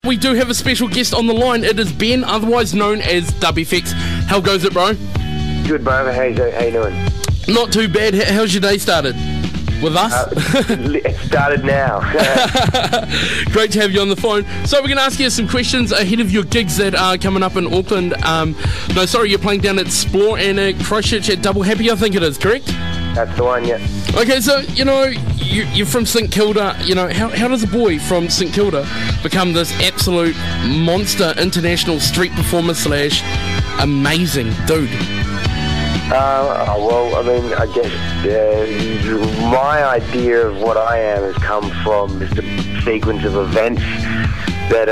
We do have a special guest on the line. It is Ben, otherwise known as WFX. How goes it, bro? Good, bro. How you doing? Not too bad. How's your day started? With us? It started now. Great to have you on the phone. So we're going to ask you some questions ahead of your gigs that are coming up in Auckland. You're playing down at Splore and Christchurch at Double Happy, I think it is, correct? That's the one, yeah. Okay, so, you're from St Kilda. How does a boy from St Kilda become this absolute monster international street performer / amazing dude? I guess my idea of what I am has come from just a sequence of events that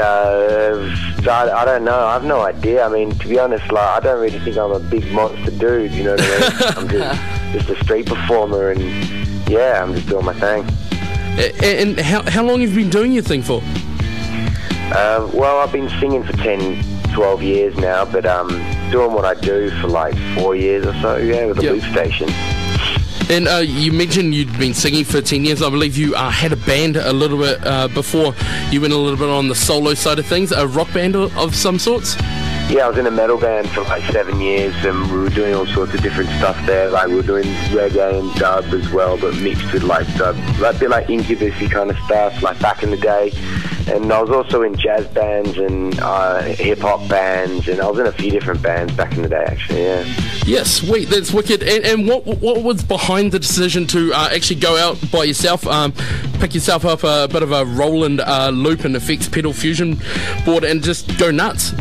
started. I don't know. I have no idea. I mean, to be honest, I don't really think I'm a big monster dude. You know what I mean? I'm just a street performer, and yeah, I'm just doing my thing. And how long have you been doing your thing for? I've been singing for 10-12 years now, but doing what I do for 4 years or so, with a loop station. And you mentioned you'd been singing for 10 years. I believe you had a band a little bit before you went a little bit on the solo side of things, a rock band of some sorts? Yeah, I was in a metal band for 7 years, and we were doing all sorts of different stuff there. We were doing reggae and dub as well, but mixed with dub, a bit like Incubus-y kind of stuff, back in the day. And I was also in jazz bands and hip-hop bands, and I was in a few different bands back in the day, actually, yeah. Yeah, sweet, that's wicked. And what was behind the decision to actually go out by yourself, pick yourself up a bit of a Roland loop and effects pedal fusion board and just go nuts?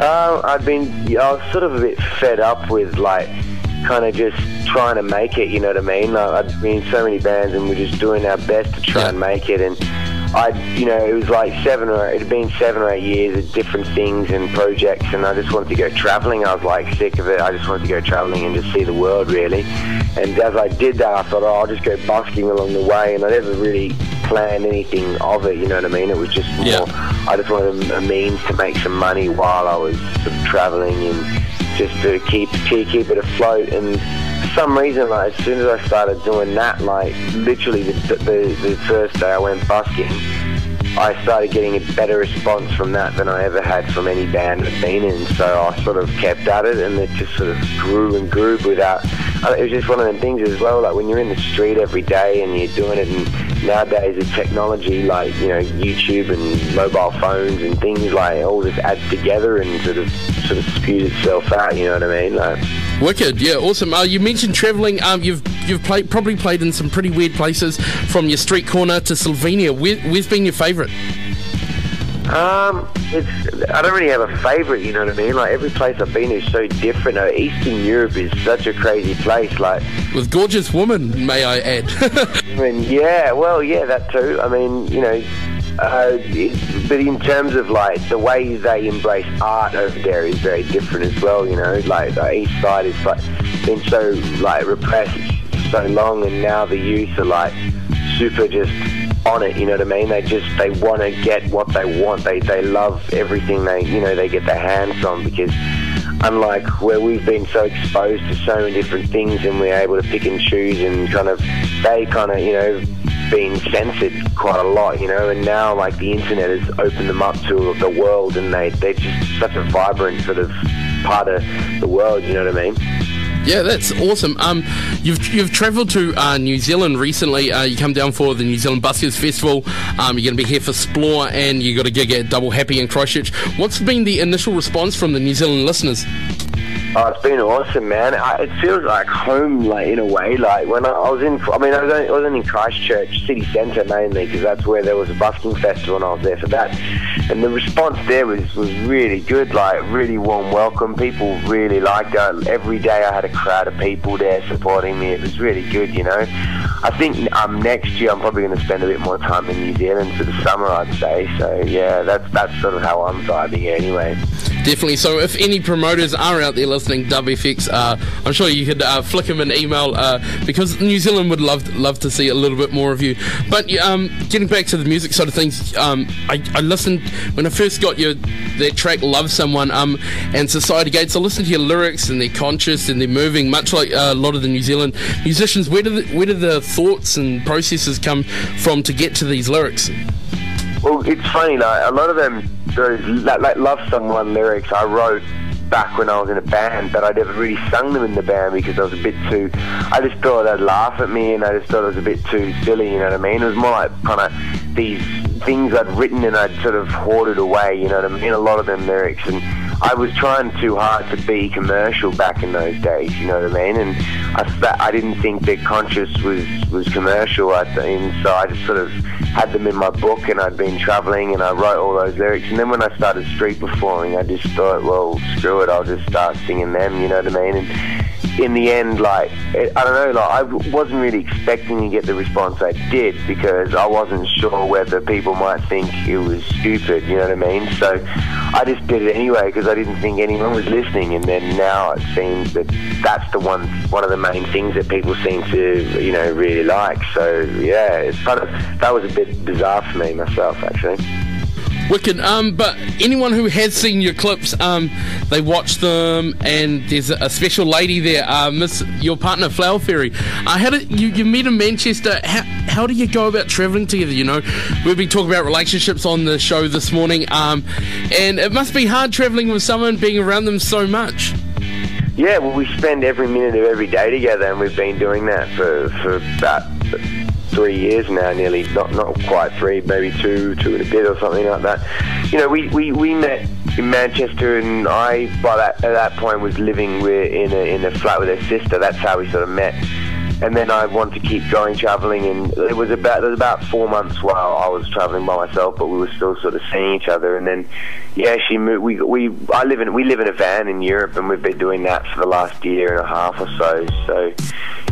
I was sort of a bit fed up with kind of just trying to make it, you know what I mean? I'd been in so many bands and we're just doing our best to try and make it, and it was it had been 7 or 8 years of different things and projects, and I just wanted to go travelling. I was sick of it. I just wanted to go travelling and just see the world, really. And as I did that, I thought, I'll just go busking along the way, and I never really planned anything of it, you know what I mean? It was just more, I just wanted a means to make some money while I was sort of travelling, and just to keep it afloat. And for some reason, as soon as I started doing that, literally the first day I went busking, I started getting a better response from that than I ever had from any band I've been in. So I sort of kept at it, and it just sort of grew and grew without. It was just one of them things as well. When you're in the street every day and you're doing it, and nowadays the technology, YouTube and mobile phones and things all just adds together and sort of spews itself out. You know what I mean? Wicked, yeah, awesome. You mentioned travelling. You've probably played in some pretty weird places, from your street corner to Slovenia. Where's been your favourite? I don't really have a favourite, you know what I mean? Every place I've been is so different. Eastern Europe is such a crazy place. With gorgeous women, may I add. That too. But in terms of the way they embrace art over there is very different as well, the east side is been so repressed for so long, and now the youth are super just on it, you know what I mean? They want to get what they want. They love everything they get their hands on, because unlike where we've been so exposed to so many different things and we're able to pick and choose, and they been censored quite a lot, and now the internet has opened them up to the world, and they're just such a vibrant sort of part of the world, you know what I mean? Yeah, that's awesome. You've travelled to New Zealand recently. You come down for the New Zealand Buskers Festival. You're going to be here for Splore, and you got a gig at Double Happy in Christchurch. What's been the initial response from the New Zealand listeners? Oh, it's been awesome, man. It feels like home, in a way. When I was I wasn't in Christchurch city centre mainly, because that's where there was a busking festival, and I was there for that. And the response there was really good, really warm welcome. People really liked it. Every day I had a crowd of people there supporting me. It was really good, I think next year I'm probably going to spend a bit more time in New Zealand for the summer, I'd say. So yeah, that's sort of how I'm vibing it anyway. Definitely. So if any promoters are out there listening, WFX, I'm sure you could flick them an email, because New Zealand would love to see a little bit more of you. But getting back to the music side of things, I listened when I first got that track Love Someone and Society Gates. I listened to your lyrics, and they're conscious and they're moving, much like a lot of the New Zealand musicians. Where do the thoughts and processes come from to get to these lyrics? Well, it's funny, like, a lot of them, those like Love Someone lyrics I wrote back when I was in a band, but I never really sung them in the band because I was a bit too, I just thought they'd laugh at me, and I just thought it was a bit too silly, you know what I mean? It was more like kind of these things I'd written and I'd sort of hoarded away, you know what I mean? A lot of them lyrics, and I was trying too hard to be commercial back in those days, you know what I mean? And I didn't think that Conscious was commercial, and so I just sort of had them in my book, and I'd been travelling and I wrote all those lyrics, and then when I started street performing, I just thought, well, screw it, I'll just start singing them, you know what I mean? And in the end, like, I don't know, like, I wasn't really expecting to get the response I did, because I wasn't sure whether people might think it was stupid, you know what I mean? So I just did it anyway, because I didn't think anyone was listening, and then now it seems that that's the one of the main things that people seem to, you know, really like. So yeah, it's kind of, that was a bit bizarre for me myself, actually. Wicked. But anyone who has seen your clips, they watch them, and there's a special lady there, Miss, your partner, Flower Fairy. You met in Manchester. How do you go about travelling together? You know, we've been talking about relationships on the show this morning, and it must be hard travelling with someone, being around them so much. Yeah, well, we spend every minute of every day together, and we've been doing that for about 3 years now, nearly. Not quite 3, maybe two and a bit or something like that. You know, we met in Manchester, and I at that point was living in a flat with her sister. That's how we sort of met. And then I wanted to keep going travelling, and there was about 4 months while I was travelling by myself, but we were still sort of seeing each other. And then, yeah, she moved. We live in a van in Europe, and we've been doing that for the last year and a half or so. So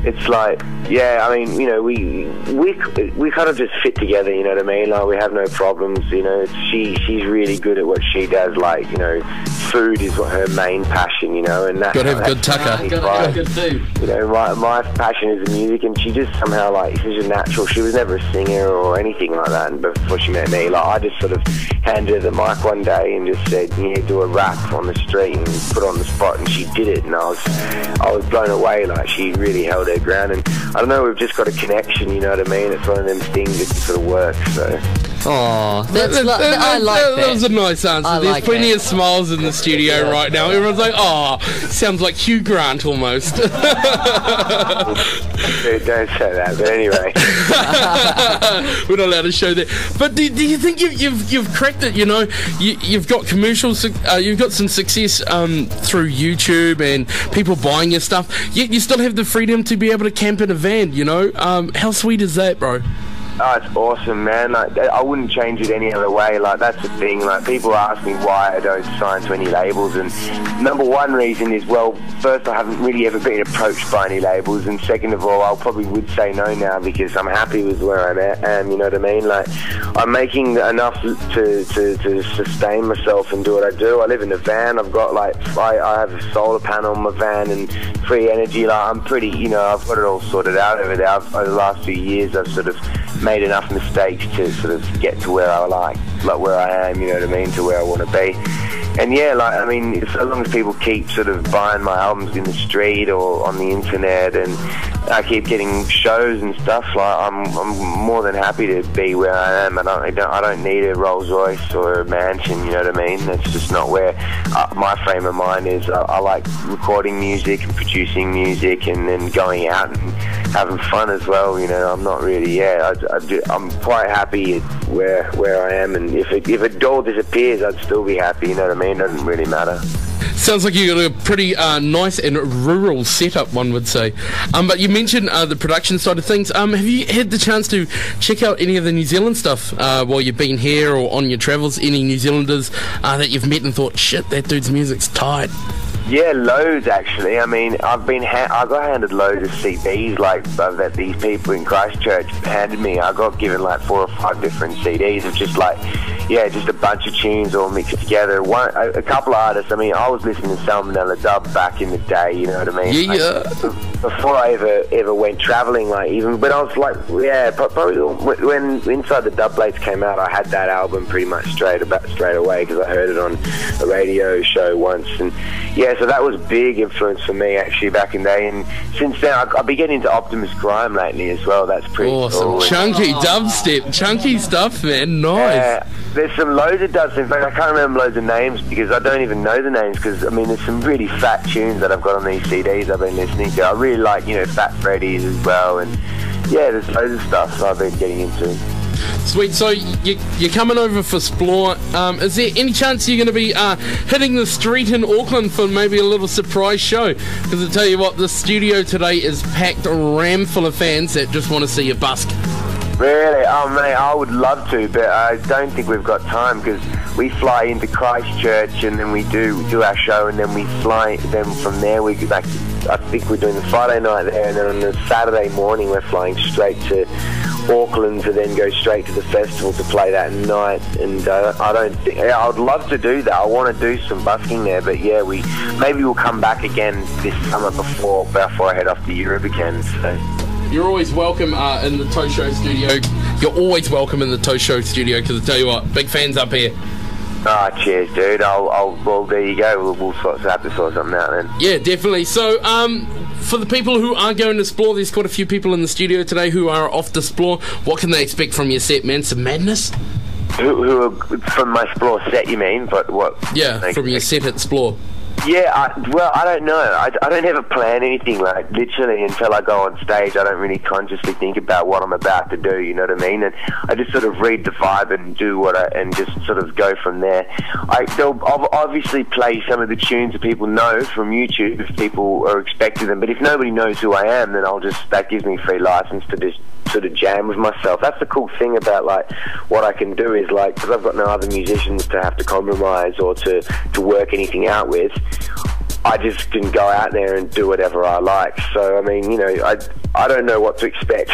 it's like, yeah, I mean, you know, we kind of just fit together, you know what I mean? Like, we have no problems, you know. She's really good at what she does. Like, you know, food is what her main passion, you know, and that. Got to have good tucker. Got to have good food. You know, my passion is the music, and she just somehow, like, she's a natural. She was never a singer or anything like that, and before she met me, like, I just sort of handed her the mic one day and just said, yeah, do a rap on the street, and put her on the spot, and she did it, and I was blown away. Like, she really held her ground, and I don't know, we've just got a connection, you know what I mean? It's one of them things that sort of works, so. Oh, I like that. That was a nice answer. There's plenty of smiles in the studio right now. Everyone's like, oh, sounds like Hugh Grant almost. Dude, don't say that, but anyway. We're not allowed to show that. But do you think you've cracked it? You know, you've got commercials, you've got some success through YouTube and people buying your stuff, yet you still have the freedom to be able to camp in a van, you know? How sweet is that, bro? Oh, it's awesome, man. Like, I wouldn't change it any other way. Like, that's the thing. Like, people ask me why I don't sign to any labels, and number one reason is, well, first, I haven't really ever been approached by any labels, and second of all, I probably would say no now because I'm happy with where I'm at, you know what I mean? Like, I'm making enough to sustain myself and do what I do. I live in a van. I've got, like, I have a solar panel on my van and free energy. Like, I'm pretty, you know, I've got it all sorted out over there. Over the last few years, I've sort of made enough mistakes to sort of get to where I like where I am, you know what I mean, to where I want to be. And yeah, like, I mean, so long as people keep sort of buying my albums in the street or on the internet, and I keep getting shows and stuff, like, I'm more than happy to be where I am. I don't need a Rolls Royce or a mansion, you know what I mean? That's just not where my frame of mind is. I like recording music and producing music, and then going out and having fun as well, you know. I'm not really, I'm quite happy where I am, and if a door disappears, I'd still be happy, you know what I mean? It doesn't really matter. Sounds like you got a pretty nice and rural setup, one would say. But you mentioned the production side of things. Have you had the chance to check out any of the New Zealand stuff while you've been here or on your travels? Any New Zealanders that you've met and thought, shit, that dude's music's tight? Yeah, loads actually. I mean, I got handed loads of CDs like that these people in Christchurch handed me. I got given like 4 or 5 different CDs of just like, yeah, just a bunch of tunes all mixed together. A couple of artists. I mean, I was listening to Salmonella Dub back in the day. You know what I mean? Yeah. before I ever went travelling, like even when I was like, yeah, probably when Inside the Dub Plates came out, I had that album pretty much straight away because I heard it on a radio show once, and yeah, so that was a big influence for me actually back in the day. And since then, I've been getting into Optimus Grime lately as well. That's pretty awesome. Cool. Chunky dubstep, chunky stuff, man. Nice. There's some loads of dubstep. In fact, I can't remember loads of names because I don't even know the names. Because I mean, there's some really fat tunes that I've got on these CDs I've been listening to. I really like, you know, Fat Freddy's as well, and yeah, there's loads of stuff I've been getting into. Sweet. So you're coming over for Splore. Is there any chance you're going to be hitting the street in Auckland for maybe a little surprise show? Because I tell you what, the studio today is packed ram full of fans that just want to see you busk. Really? Oh, mate, I would love to, but I don't think we've got time because we fly into Christchurch and then we do our show, and then we fly. Then from there we go back to, I think we're doing the Friday night there, and then on the Saturday morning we're flying straight to Auckland to then go straight to the festival to play that night. And I don't think, yeah, I would love to do that. I want to do some busking there, but yeah, maybe we'll come back again this summer before I head off to Europe again. So. You're always welcome in the Toe Show studio. You're always welcome in the Toe Show studio because I tell you what, big fans up here. Ah, cheers, dude. Well, there you go. We'll have to sort something out then. Yeah, definitely. So, for the people who are going to Splore, there's quite a few people in the studio today who are off to Splore. What can they expect from your set, man? Some madness? Who are from my Splore set, you mean? But what? Yeah, from your set at Splore. Yeah, I don't know. I don't ever plan anything, like, literally, until I go on stage. I don't really consciously think about what I'm about to do, you know what I mean? And I just sort of read the vibe and do and just sort of go from there. They'll obviously play some of the tunes that people know from YouTube if people are expecting them, but if nobody knows who I am, then that gives me free license to just sort of jam with myself. That's the cool thing about, like, what I can do is, like, because I've got no other musicians to have to compromise or to work anything out with, I just can go out there and do whatever I like. So, I mean, you know, I don't know what to expect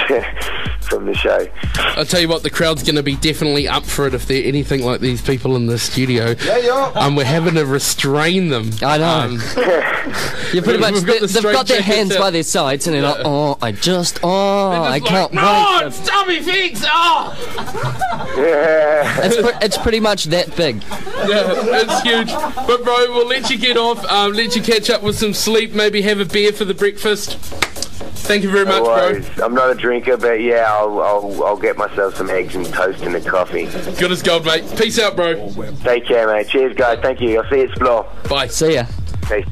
from the show. I'll tell you what, the crowd's going to be definitely up for it if they're anything like these people in the studio. Yeah. We're having to restrain them. I know. You're pretty much, they've got their hands by their sides and they're like, I can't wait. No, it's Dummy Figs! Oh! Yeah. It's pretty much that big. Yeah, it's huge. But bro, we'll let you get off, let you catch up with some sleep, maybe have a beer for the breakfast. Thank you very much, bro. I'm not a drinker, but yeah, I'll get myself some eggs and toast and a coffee. Good as gold, mate. Peace out, bro. Take care, mate. Cheers, guys. Thank you. I'll see you at Splore. Bye. See ya. Peace.